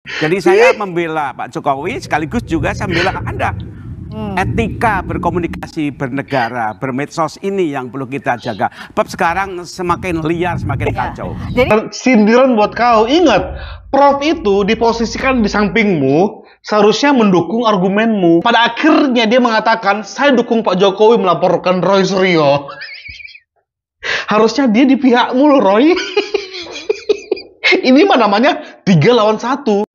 Jadi saya membela Pak Jokowi sekaligus juga saya membela Anda. Etika berkomunikasi, bernegara, bermedsos ini yang perlu kita jaga. Sebab sekarang semakin liar, semakin kacau. Jadi sindiran buat kau, ingat, Prof itu diposisikan di sampingmu, seharusnya mendukung argumenmu. Pada akhirnya dia mengatakan, saya dukung Pak Jokowi melaporkan Roy Suryo. Harusnya dia di pihakmu loh, Roy. Ini mah namanya 3 lawan 1.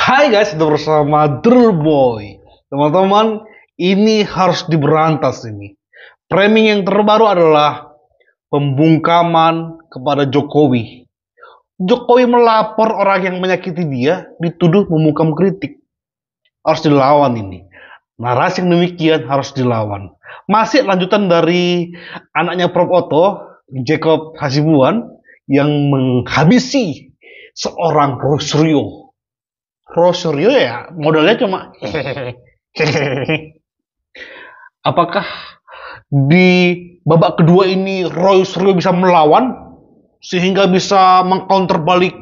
Hai guys, itu bersama Drillboy. Teman-teman, ini harus diberantas ini. Framing yang terbaru adalah pembungkaman kepada Jokowi. Jokowi melapor orang yang menyakiti dia, dituduh membungkam kritik. Harus dilawan ini. Narasi yang demikian harus dilawan. Masih lanjutan dari anaknya Prof Otto, Jacob Hasibuan, yang menghabisi seorang Roy Suryo. Roy Suryo ya modalnya cuma apakah di babak kedua ini Roy Suryo bisa melawan sehingga bisa mengcounter balik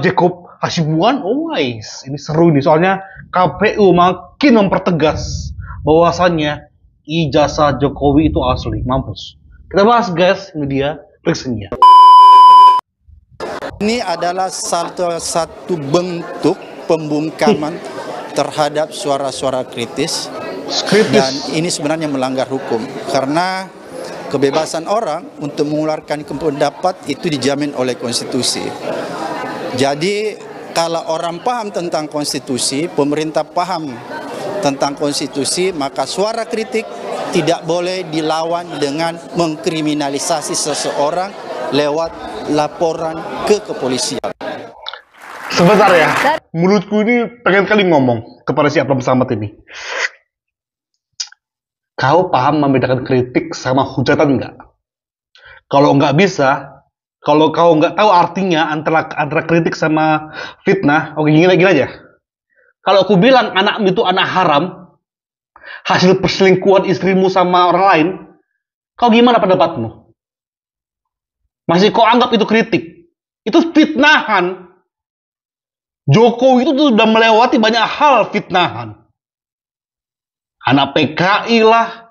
Jacob Hasibuan? Oh guys, ini seru nih, soalnya KPU makin mempertegas bahwasannya ijazah Jokowi itu asli. Mampus. Kita bahas guys, ini dia reaksinya. Ini adalah satu bentuk pembungkaman terhadap suara-suara kritis, dan ini sebenarnya melanggar hukum karena kebebasan orang untuk mengeluarkan pendapat itu dijamin oleh konstitusi. Jadi kalau orang paham tentang konstitusi, pemerintah paham tentang konstitusi, maka suara kritik tidak boleh dilawan dengan mengkriminalisasi seseorang lewat laporan ke kepolisian. Sebentar ya, mulutku ini pengen kali ngomong kepada si Abram Samad ini. Kau paham membedakan kritik sama hujatan nggak? Kalau nggak bisa, kalau kau nggak tahu artinya antara kritik sama fitnah, oke gini aja. Kalau aku bilang anakmu itu anak haram, hasil perselingkuhan istrimu sama orang lain, kau gimana pendapatmu? Masih kau anggap itu kritik? Itu fitnahan. Jokowi itu sudah melewati banyak hal fitnahan. Anak PKI lah,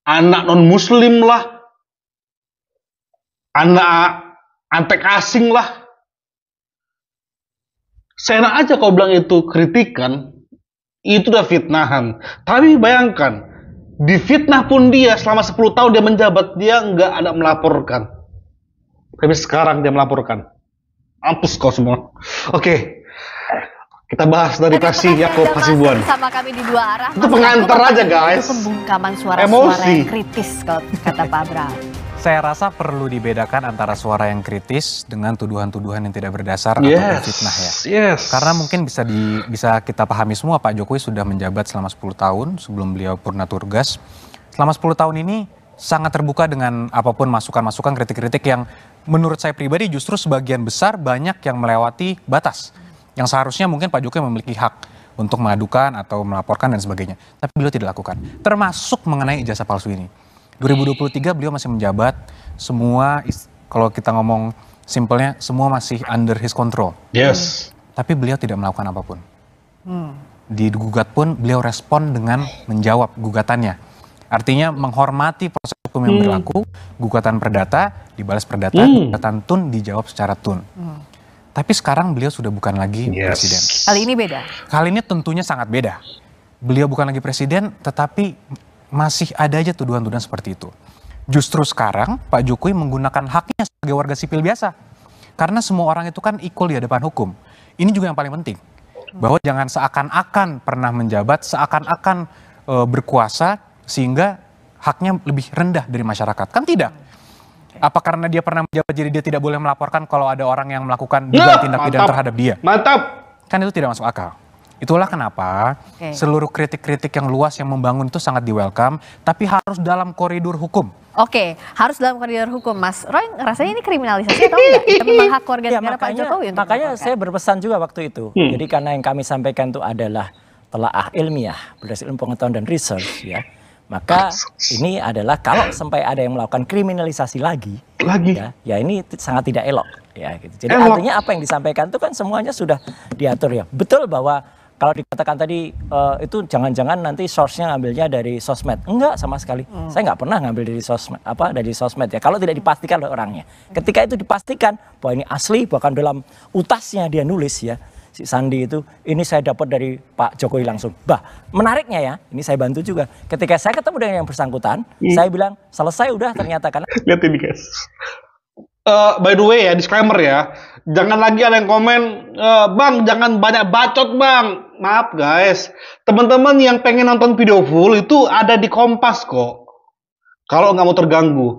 anak non-muslim lah, anak antek asing lah. Seenak aja kau bilang itu kritikan, itu udah fitnahan. Tapi bayangkan, di fitnah pun dia selama 10 tahun dia menjabat, dia nggak ada melaporkan. Tapi sekarang dia melaporkan. Mampus kau semua. Oke. Kita bahas dari versi Jacob Hasibuan. Sama kami di dua arah. Itu pengantar aja guys. Itu pembungkaman suara-suara yang kritis kalau kata Pak Abram. Saya rasa perlu dibedakan antara suara yang kritis dengan tuduhan-tuduhan yang tidak berdasar atau fitnah ya. Karena mungkin bisa kita pahami semua, Pak Jokowi sudah menjabat selama 10 tahun sebelum beliau purna tugas. Selama 10 tahun ini sangat terbuka dengan apapun masukan-masukan, kritik-kritik yang menurut saya pribadi justru sebagian besar banyak yang melewati batas. Yang seharusnya mungkin Pak Jokowi memiliki hak untuk mengadukan atau melaporkan dan sebagainya. Tapi beliau tidak lakukan. Termasuk mengenai ijazah palsu ini. 2023 beliau masih menjabat, semua kalau kita ngomong simpelnya semua masih under his control. Tapi beliau tidak melakukan apapun. Digugat pun beliau respon dengan menjawab gugatannya. Artinya menghormati proses hukum yang berlaku, gugatan perdata dibalas perdata, gugatan tun dijawab secara tun. Tapi sekarang beliau sudah bukan lagi presiden. Kali ini beda? Kali ini tentunya sangat beda. Beliau bukan lagi presiden, tetapi masih ada aja tuduhan-tuduhan seperti itu. Justru sekarang Pak Jokowi menggunakan haknya sebagai warga sipil biasa. Karena semua orang itu kan equal di hadapan hukum. Ini juga yang paling penting. Bahwa jangan seakan-akan pernah menjabat, seakan-akan berkuasa, sehingga haknya lebih rendah dari masyarakat. Kan tidak. Apa karena dia pernah menjabat jadi dia tidak boleh melaporkan kalau ada orang yang melakukan tindak pidana terhadap dia? Mantap. Kan itu tidak masuk akal. Itulah kenapa seluruh kritik-kritik yang luas yang membangun itu sangat di-welcome, tapi harus dalam koridor hukum. Oke, harus dalam koridor hukum. Mas Roy, rasanya ini kriminalisasi atau enggak? Itu memang hak warga negara Pak Jokowi untuk makanya saya berpesan juga waktu itu. Jadi karena yang kami sampaikan itu adalah telaah ilmiah, berdasarkan pengetahuan dan research ya. maka ini adalah kalau sampai ada yang melakukan kriminalisasi lagi. Ya ini sangat tidak elok. Ya, gitu. Jadi artinya apa yang disampaikan itu kan semuanya sudah diatur ya. Betul bahwa kalau dikatakan tadi itu jangan-jangan nanti source-nya ngambilnya dari sosmed. Enggak sama sekali. Saya nggak pernah ngambil dari sosmed ya. Kalau tidak dipastikan oleh orangnya. Ketika itu dipastikan bahwa ini asli, bahkan dalam utasnya dia nulis ya. Si Sandi itu, ini saya dapat dari Pak Jokowi langsung. Menariknya ya, ini saya bantu juga. Ketika saya ketemu dengan yang bersangkutan, saya bilang selesai udah ternyata karena. Lihat ini guys. By the way ya, disclaimer ya, jangan lagi ada yang komen, Bang jangan banyak bacot Bang. Maaf guys, teman-teman yang pengen nonton video full itu ada di Kompas kok. Kalau nggak mau terganggu.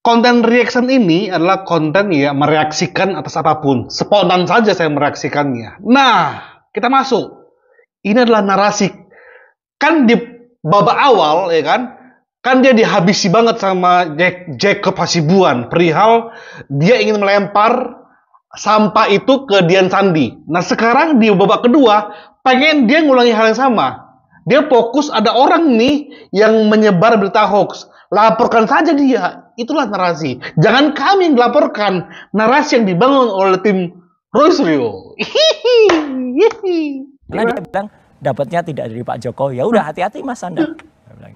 Konten reaction ini adalah konten ya mereaksikan atas apapun. Spontan saja saya mereaksikannya. Nah, kita masuk. Ini adalah narasi. Kan di babak awal ya kan dia dihabisi banget sama Jacob Hasibuan perihal dia ingin melempar sampah itu ke Dian Sandi. Nah sekarang di babak kedua pengen dia ngulangi hal yang sama. Dia fokus ada orang nih yang menyebar berita hoax. Laporkan saja dia. Itulah narasi. Jangan kami yang dilaporkan. Narasi yang dibangun oleh tim Roy Suryo. Karena dia bilang dapatnya tidak dari Pak Jokowi. Ya udah hati-hati Mas Anda.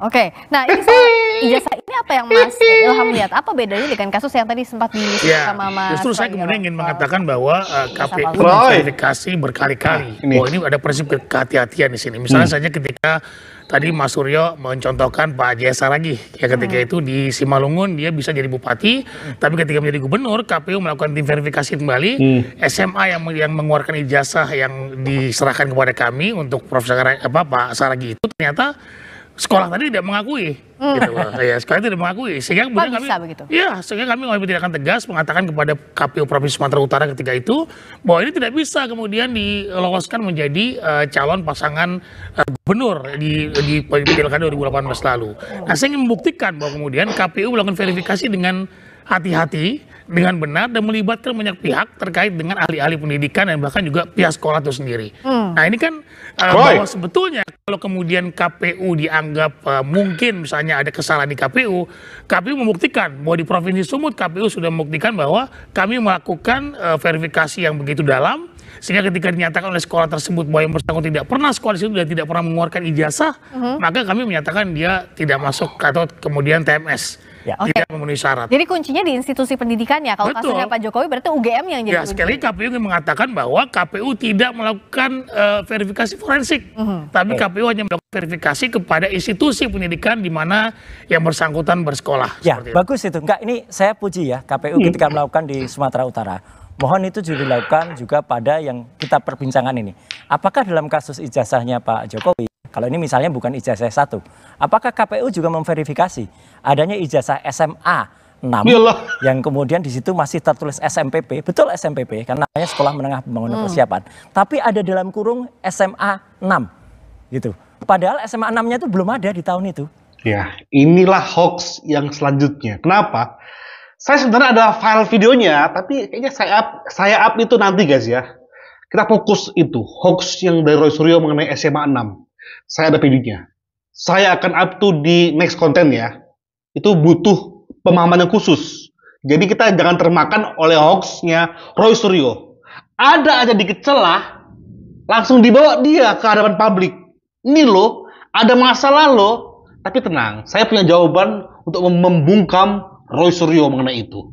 Oke, nah ini soal ijazah ini apa yang Mas Ilham lihat? Apa bedanya dengan kasus yang tadi sempat disebut sama Mas? Justru saya kemudian ingin mengatakan bahwa KPU verifikasi berkali-kali. Oh ini ada prinsip kehati-hatian di sini. Misalnya saja ketika tadi Mas Suryo mencontohkan Pak Jaya Saragih, ya ketika itu di Simalungun dia bisa jadi bupati, tapi ketika menjadi gubernur KPU melakukan tim verifikasi kembali, SMA yang mengeluarkan ijazah yang diserahkan kepada kami untuk Profesor Pak Saragih itu ternyata sekolah tadi tidak mengakui, gitu. Ya, sekolah tidak mengakui, sehingga kemudian kami mengambil tindakan tegas mengatakan kepada KPU Provinsi Sumatera Utara ketika itu bahwa ini tidak bisa kemudian diloloskan menjadi calon pasangan gubernur di Pilkada 2018 lalu. Nah, saya ingin membuktikan bahwa kemudian KPU melakukan verifikasi dengan hati-hati, dengan benar dan melibatkan banyak pihak terkait dengan ahli-ahli pendidikan dan bahkan juga pihak sekolah itu sendiri. Nah ini kan bahwa sebetulnya kalau kemudian KPU dianggap mungkin misalnya ada kesalahan di KPU membuktikan bahwa di Provinsi Sumut KPU sudah membuktikan bahwa kami melakukan verifikasi yang begitu dalam sehingga ketika dinyatakan oleh sekolah tersebut bahwa yang bersangkutan tidak pernah sekolah di situ dan tidak pernah mengeluarkan ijazah, maka kami menyatakan dia tidak masuk atau kemudian TMS. Tidak memenuhi syarat. Jadi kuncinya di institusi pendidikan ya. Kalau kasusnya Pak Jokowi berarti UGM yang jadi. Ya sekali KPU ingin mengatakan bahwa KPU tidak melakukan verifikasi forensik, tapi KPU hanya melakukan verifikasi kepada institusi pendidikan di mana yang bersangkutan bersekolah. Ya bagus itu. Enggak, ini saya puji ya KPU ketika melakukan di Sumatera Utara. Mohon itu juga dilakukan juga pada yang kita perbincangkan ini. Apakah dalam kasus ijazahnya Pak Jokowi, kalau ini misalnya bukan ijazah 1, apakah KPU juga memverifikasi adanya ijazah SMA 6 yang kemudian di situ masih tertulis SMPP, betul SMPP karena namanya Sekolah Menengah Pembangunan Persiapan, tapi ada dalam kurung SMA 6 gitu. Padahal SMA 6-nya itu belum ada di tahun itu. Ya, inilah hoax yang selanjutnya. Kenapa? Saya sebenarnya ada file videonya, tapi kayaknya saya up itu nanti guys ya. Kita fokus itu, hoax yang dari Roy Suryo mengenai SMA 6. Saya ada videonya. Saya akan up to di next content ya. Itu butuh pemahaman yang khusus. Jadi kita jangan termakan oleh hoaxnya Roy Suryo. Ada aja dikit celah, langsung dibawa dia ke hadapan publik. Ini loh, ada masalah loh. Tapi tenang, saya punya jawaban untuk membungkam Roy Suryo mengenai itu.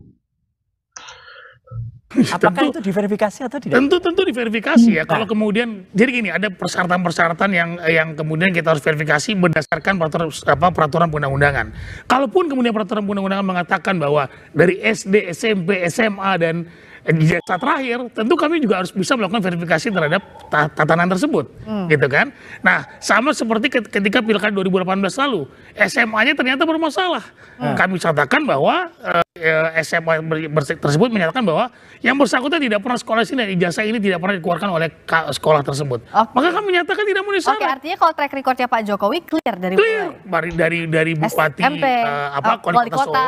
Apakah itu diverifikasi atau tidak? Tentu diverifikasi ya. Kalau kemudian jadi gini, ada persyaratan-persyaratan yang kemudian kita harus verifikasi berdasarkan peraturan undang-undangan. Kalaupun kemudian peraturan undang-undangan mengatakan bahwa dari SD, SMP, SMA dan ijazah terakhir, tentu kami juga harus bisa melakukan verifikasi terhadap tatanan tersebut, gitu kan? Nah, sama seperti ketika Pilkada 2018 lalu, SMA-nya ternyata bermasalah. Kami katakan bahwa SMA tersebut menyatakan bahwa yang bersangkutan tidak pernah sekolah di sini dan ijazah ini tidak pernah dikeluarkan oleh sekolah tersebut. Maka kami menyatakan tidak memenuhi syarat. Oke, artinya kalau track recordnya Pak Jokowi clear dari bupati wali kota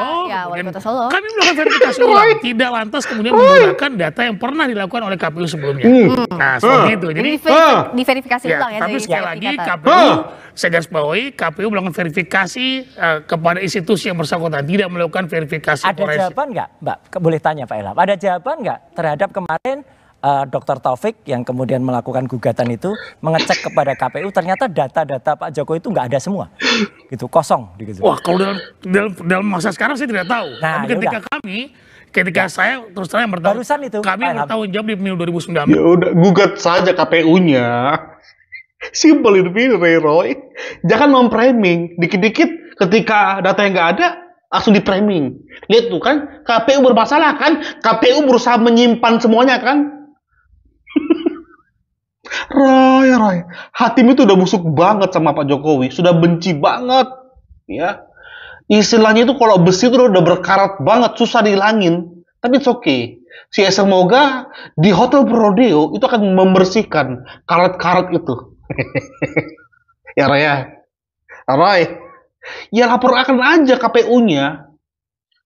Solo. Kami melakukan verifikasi ulang, tidak lantas kemudian menggunakan data yang pernah dilakukan oleh KPU sebelumnya. Nah, seperti itu. Jadi diverifikasi ulang ya. Tapi sekali lagi KPU saya garis bawahi KPU melakukan verifikasi kepada institusi yang bersangkutan, tidak melakukan verifikasi. Ada jawaban nggak, Mbak? Boleh tanya Pak Ilham. Ada jawaban nggak terhadap kemarin Dr. Taufik yang kemudian melakukan gugatan itu mengecek kepada KPU, ternyata data-data Pak Jokowi itu nggak ada semua, gitu, kosong. Gitu. Wah, kalau dalam masa sekarang saya tidak tahu. Nah, tapi ketika saya terus terang yang bertanggung, barusan itu kami yang bertanggung jawab di pemilu 2019. Ya udah, gugat saja KPU-nya. Simple itu, Roy. Jangan memframing. Dikit-dikit ketika data yang nggak ada, langsung di-framing. Lihat tuh kan, KPU bermasalah kan? KPU berusaha menyimpan semuanya kan? Roy, hatimu itu udah busuk banget sama Pak Jokowi, sudah benci banget, ya. Istilahnya itu kalau besi itu udah berkarat banget, susah dihilangin. Tapi it's okay. Semoga di Hotel Prodeo itu akan membersihkan karat-karat itu. Ya Roy, ya laporkan aja KPU-nya.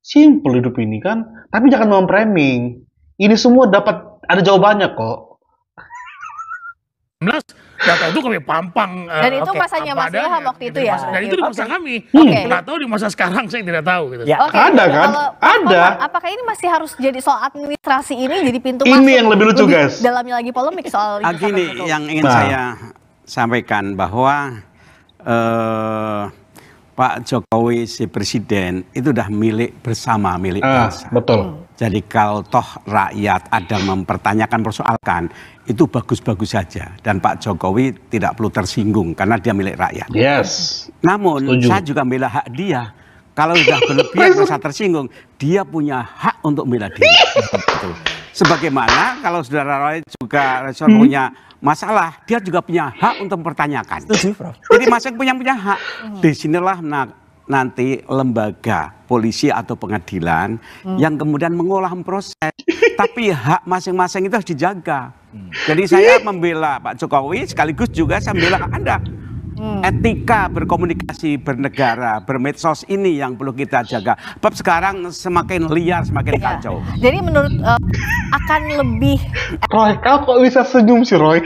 Simple hidup ini kan, tapi jangan memframing. Ini semua dapat ada jawabannya kok. Data itu kami pampang. Dan itu masanya Mas Ilham waktu itu ya? Dan itu di masa kami. Oke. Nggak tahu di masa sekarang, saya tidak tahu. Gitu. Ya. Ada kan? Ada. Apakah ini masih harus jadi soal administrasi ini jadi pintu Ini masuk? yang lebih lucu, guys. Dalamnya lagi polemik soal Gini, yang ingin saya sampaikan bahwa Pak Jokowi si presiden itu udah milik bersama, milik bangsa. Betul. Jadi kalau toh rakyat ada mempertanyakan, persoalkan, itu bagus-bagus saja. Dan Pak Jokowi tidak perlu tersinggung karena dia milik rakyat. Yes. Namun saya juga membela hak dia. Kalau sudah berlebihan merasa tersinggung, dia punya hak untuk membela diri. Sebagaimana kalau saudara Roy juga punya masalah, dia juga punya hak untuk mempertanyakan. Jadi masing punya hak. Disinilah nanti lembaga polisi atau pengadilan yang kemudian mengolah proses. Tapi hak masing-masing itu harus dijaga. Jadi saya membela Pak Jokowi sekaligus juga saya membela Anda. Etika berkomunikasi, bernegara, bermedsos ini yang perlu kita jaga. Sebab sekarang semakin liar, semakin kacau. Jadi menurut akan lebih... Roy, kau kok bisa senyum sih Roy?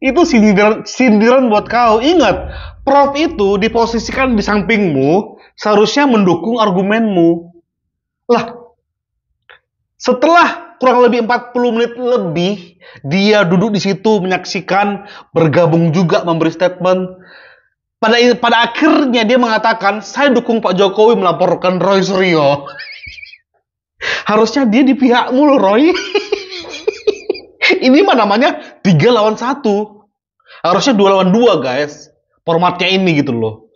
Itu sindiran buat kau. Ingat, Prof itu diposisikan di sampingmu, seharusnya mendukung argumenmu. Lah, setelah kurang lebih 40 menit lebih, dia duduk di situ menyaksikan, bergabung juga memberi statement. Pada akhirnya dia mengatakan, saya dukung Pak Jokowi melaporkan Roy Suryo. Harusnya dia di pihakmu loh, Roy. Ini mah namanya 3 lawan 1. Harusnya 2 lawan 2, guys. Formatnya ini gitu loh.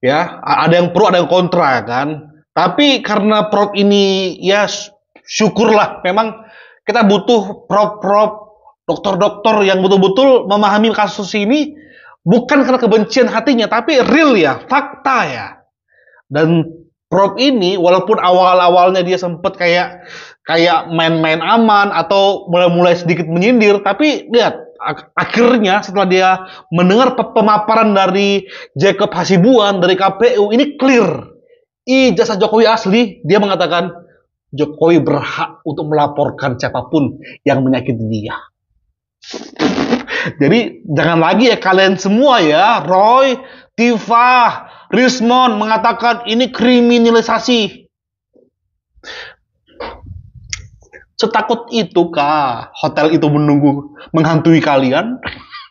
Ya, ada yang pro, ada yang kontra kan. Tapi karena Prof ini ya syukurlah, memang kita butuh prof-prof, dokter-dokter yang betul-betul memahami kasus ini, bukan karena kebencian hatinya, tapi real ya, fakta ya. Dan Prof ini walaupun awal-awalnya dia sempat kayak main-main aman atau mulai sedikit menyindir, tapi lihat akhirnya setelah dia mendengar pemaparan dari Jacob Hasibuan dari KPU, ini clear. Ijazah Jokowi asli, dia mengatakan Jokowi berhak untuk melaporkan siapapun yang menyakiti dia. Jadi jangan lagi ya kalian semua ya, Roy, Tifa, Rismon mengatakan ini kriminalisasi. Setakut itu kah hotel itu menghantui kalian?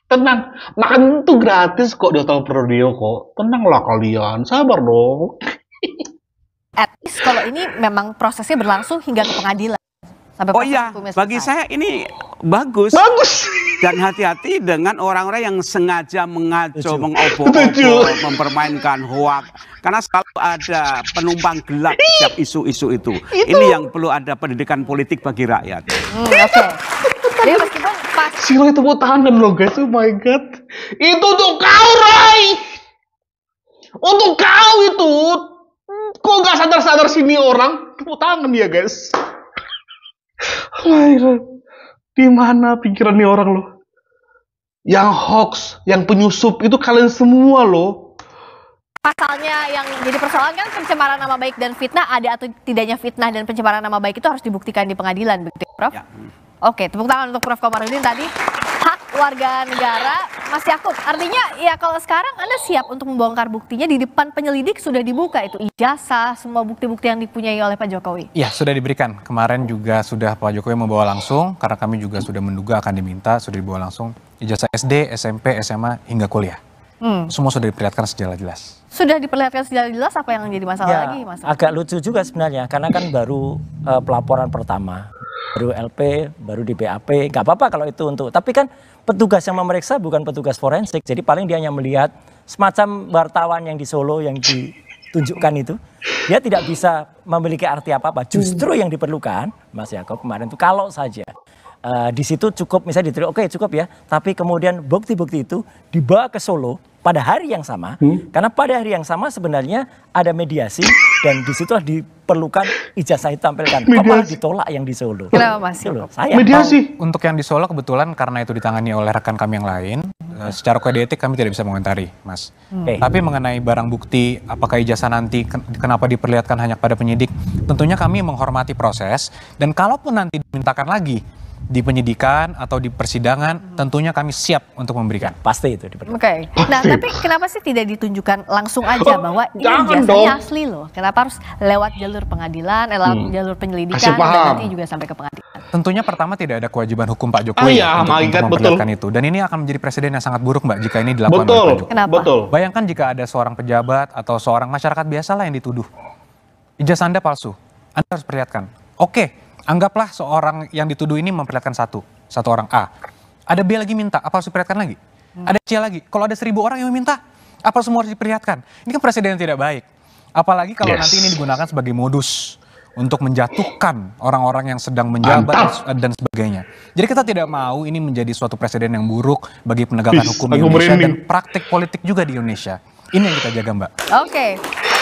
Tenang, makan itu gratis kok di Hotel Prodeo kok. Tenanglah kalian, sabar dong. At least kalau ini memang prosesnya berlangsung hingga ke pengadilan. Sampai bagi saya ini bagus. Dan hati-hati dengan orang-orang yang sengaja mengacau, mengobok-obok, mempermainkan hoak. Karena selalu ada penumpang gelap setiap isu-isu itu. Ini yang perlu ada pendidikan politik bagi rakyat. Oke. Jadi meskipun pas... Sila itu mau tangan loh guys, oh my god. Itu untuk kau, Roy! Untuk kau itu! Kok gak sadar-sadar sini orang? Tepuk tangan dia, guys. Di mana pikiran nih orang loh? Yang hoax, yang penyusup itu kalian semua loh. Pasalnya yang jadi persoalan kan pencemaran nama baik dan fitnah, ada atau tidaknya fitnah dan pencemaran nama baik itu harus dibuktikan di pengadilan, begitu, Prof? Ya. Oke, tepuk tangan untuk Prof Komarudin tadi. Hak warga negara, Mas Yakub. Artinya ya kalau sekarang Anda siap untuk membongkar buktinya di depan penyelidik sudah dibuka itu ijazah, semua bukti-bukti yang dipunyai oleh Pak Jokowi. Ya, sudah diberikan. Kemarin juga sudah Pak Jokowi membawa langsung, karena kami juga sudah menduga akan diminta, sudah dibawa langsung ijazah SD, SMP, SMA, hingga kuliah. Semua sudah diperlihatkan secara jelas. Sudah diperlihatkan secara jelas, apa yang jadi masalah Ya, lagi, Mas? agak lucu juga sebenarnya, karena kan baru pelaporan pertama, baru LP, baru di BAP, nggak apa-apa kalau itu untuk. Tapi kan petugas yang memeriksa bukan petugas forensik, jadi paling dia hanya melihat semacam wartawan yang di Solo yang ditunjukkan itu, dia tidak bisa memiliki arti apa-apa. Justru yang diperlukan, Mas Yakob kemarin itu kalau saja di situ cukup misalnya diterima, oke cukup ya, tapi kemudian bukti-bukti itu dibawa ke Solo pada hari yang sama, karena pada hari yang sama sebenarnya ada mediasi dan disitulah diperlukan ijazah itu tampilkan. Kok malah ditolak yang di Solo? Kenapa Mas Yakob? Mediasi. Untuk yang di Solo kebetulan karena itu ditangani oleh rekan kami yang lain, secara kode etik kami tidak bisa mengomentari, Mas. Tapi mengenai barang bukti, apakah ijazah nanti kenapa diperlihatkan hanya pada penyidik, tentunya kami menghormati proses, dan kalaupun nanti dimintakan lagi di penyidikan atau di persidangan, tentunya kami siap untuk memberikan. Pasti itu diperlukan. Oke. Nah, tapi kenapa sih tidak ditunjukkan langsung aja bahwa ini ijazahnya asli loh? Kenapa harus lewat jalur pengadilan, lewat jalur penyelidikan, dan nanti juga sampai ke pengadilan? Tentunya pertama tidak ada kewajiban hukum Pak Jokowi untuk memperlihatkan itu. Dan ini akan menjadi presiden yang sangat buruk, Mbak, jika ini dilakukan oleh Pak Jokowi. Kenapa? Bayangkan jika ada seorang pejabat atau seorang masyarakat biasa lah yang dituduh. Ijazah Anda palsu. Anda harus perlihatkan. Oke. Anggaplah seorang yang dituduh ini memperlihatkan satu orang A. Ada B lagi minta, apa harus diperlihatkan lagi? Ada C lagi. Kalau ada 1.000 orang yang meminta, apa semua harus diperlihatkan? Ini kan presiden yang tidak baik. Apalagi kalau nanti ini digunakan sebagai modus untuk menjatuhkan orang-orang yang sedang menjabat dan sebagainya. Jadi kita tidak mau ini menjadi suatu presiden yang buruk bagi penegakan hukum di Indonesia dan praktik politik juga di Indonesia. Ini yang kita jaga, Mbak. Oke.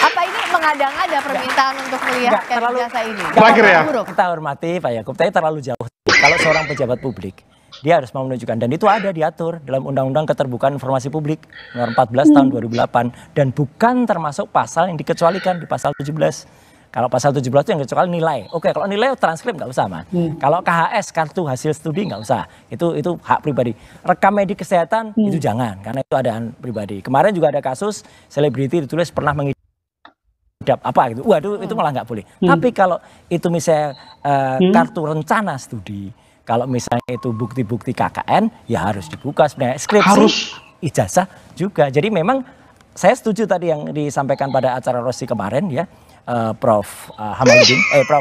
Apa ini mengada-ngada permintaan untuk melihat ijazah ini? Terakhir ya. Kita hormati Pak Yakub, tapi terlalu jauh. Kalau seorang pejabat publik, dia harus mau menunjukkan, dan itu ada diatur dalam Undang-Undang Keterbukaan Informasi Publik nomor 14 tahun 2008, dan bukan termasuk pasal yang dikecualikan di pasal 17. Kalau pasal 17 itu yang kecuali nilai. Oke, kalau nilai transkrip nggak usah, Man. Kalau KHS, kartu hasil studi nggak usah. Itu hak pribadi. Rekam medik kesehatan itu jangan, karena itu adaan pribadi. Kemarin juga ada kasus selebriti ditulis pernah mengidap apa gitu. Waduh, itu malah nggak boleh. Tapi kalau itu misalnya kartu rencana studi, kalau misalnya itu bukti-bukti KKN, ya harus dibuka sebenarnya. Skripsi, ijazah juga. Jadi memang saya setuju tadi yang disampaikan pada acara Rosi kemarin ya. Prof.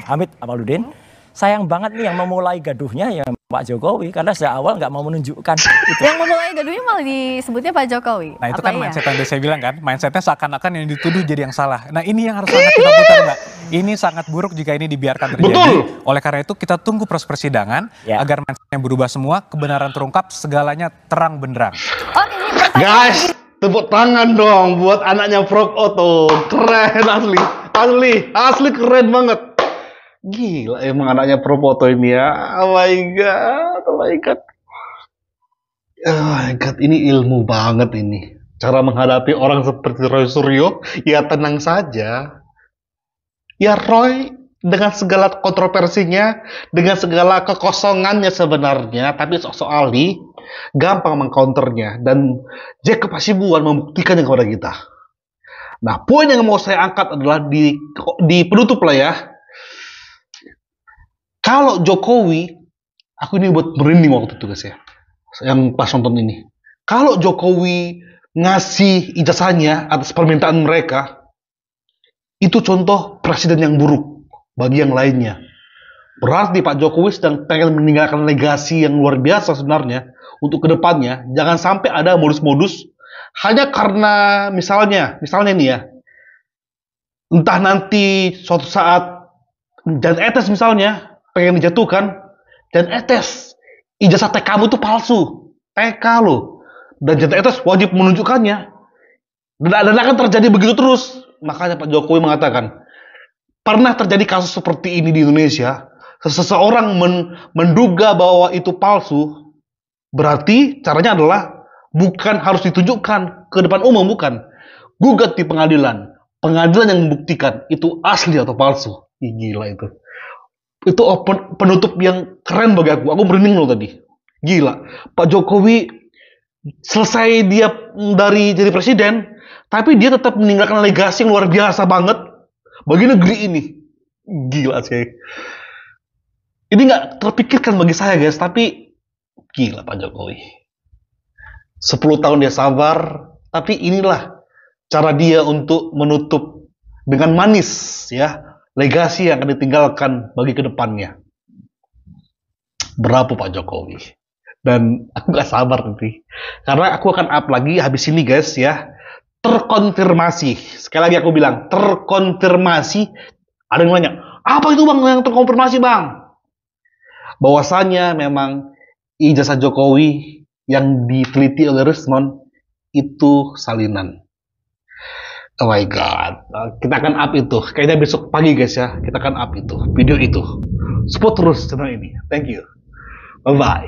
Hamid Amaluddin, sayang banget nih yang memulai gaduhnya ya Pak Jokowi, karena sejak awal nggak mau menunjukkan itu. Yang memulai gaduhnya malah disebutnya Pak Jokowi. Nah itu kan mindset yang saya bilang kan, mindsetnya seakan-akan yang dituduh jadi yang salah. Nah ini yang harus sangat kita putar, Mbak. Ini sangat buruk jika ini dibiarkan terjadi. Oleh karena itu kita tunggu proses persidangan agar mindsetnya berubah semua, kebenaran terungkap, segalanya terang benderang. Oke, ini pertanyaan. Guys, tepuk tangan dong buat anaknya Prof Otto. Keren asli. Asli keren banget. Gila emang anaknya Prof Otto ini ya. Oh my god. Ini ilmu banget ini. Cara menghadapi orang seperti Roy Suryo, ya tenang saja. Ya Roy dengan segala kontroversinya, dengan segala kekosongannya sebenarnya, tapi soal gampang mengcounternya, dan Jacob Hasibuan membuktikannya kepada kita. Nah, poin yang mau saya angkat adalah di penutup lah ya. Kalau Jokowi, aku ini buat merinding waktu itu guys ya, yang pas nonton ini. Kalau Jokowi ngasih ijazahnya atas permintaan mereka, itu contoh presiden yang buruk bagi yang lainnya. Berarti Pak Jokowi sedang pengen meninggalkan legasi yang luar biasa sebenarnya untuk kedepannya. Jangan sampai ada modus-modus hanya karena misalnya nih ya, entah nanti suatu saat Jan Etes misalnya pengen dijatuhkan, Jan Etes ijazah TK kamu itu palsu, TK lo, dan Jan Etes wajib menunjukkannya, dan akan terjadi begitu terus. Makanya Pak Jokowi mengatakan, pernah terjadi kasus seperti ini di Indonesia, seseorang menduga bahwa itu palsu, berarti caranya adalah bukan harus ditunjukkan ke depan umum, bukan. Gugat di pengadilan. Pengadilan yang membuktikan itu asli atau palsu. Gila itu. Itu penutup yang keren bagi aku. Aku merinding loh tadi. Gila, Pak Jokowi selesai dia dari jadi presiden, tapi dia tetap meninggalkan legasi yang luar biasa banget bagi negeri ini. Gila sih. Ini nggak terpikirkan bagi saya guys, tapi gila Pak Jokowi. 10 tahun dia sabar, tapi inilah cara dia untuk menutup dengan manis ya legasi yang akan ditinggalkan bagi kedepannya. Berapa Pak Jokowi? Dan aku gak sabar nanti, karena aku akan up lagi habis ini guys ya. Terkonfirmasi, sekali lagi aku bilang terkonfirmasi. Ada yang nanya, apa itu bang yang terkonfirmasi bang? Bahwasanya memang ijazah Jokowi yang diteliti oleh Rismond itu salinan. Oh my god, kita akan up itu kayaknya besok pagi guys ya. Kita akan up itu video itu. Support terus channel ini. Thank you, bye bye.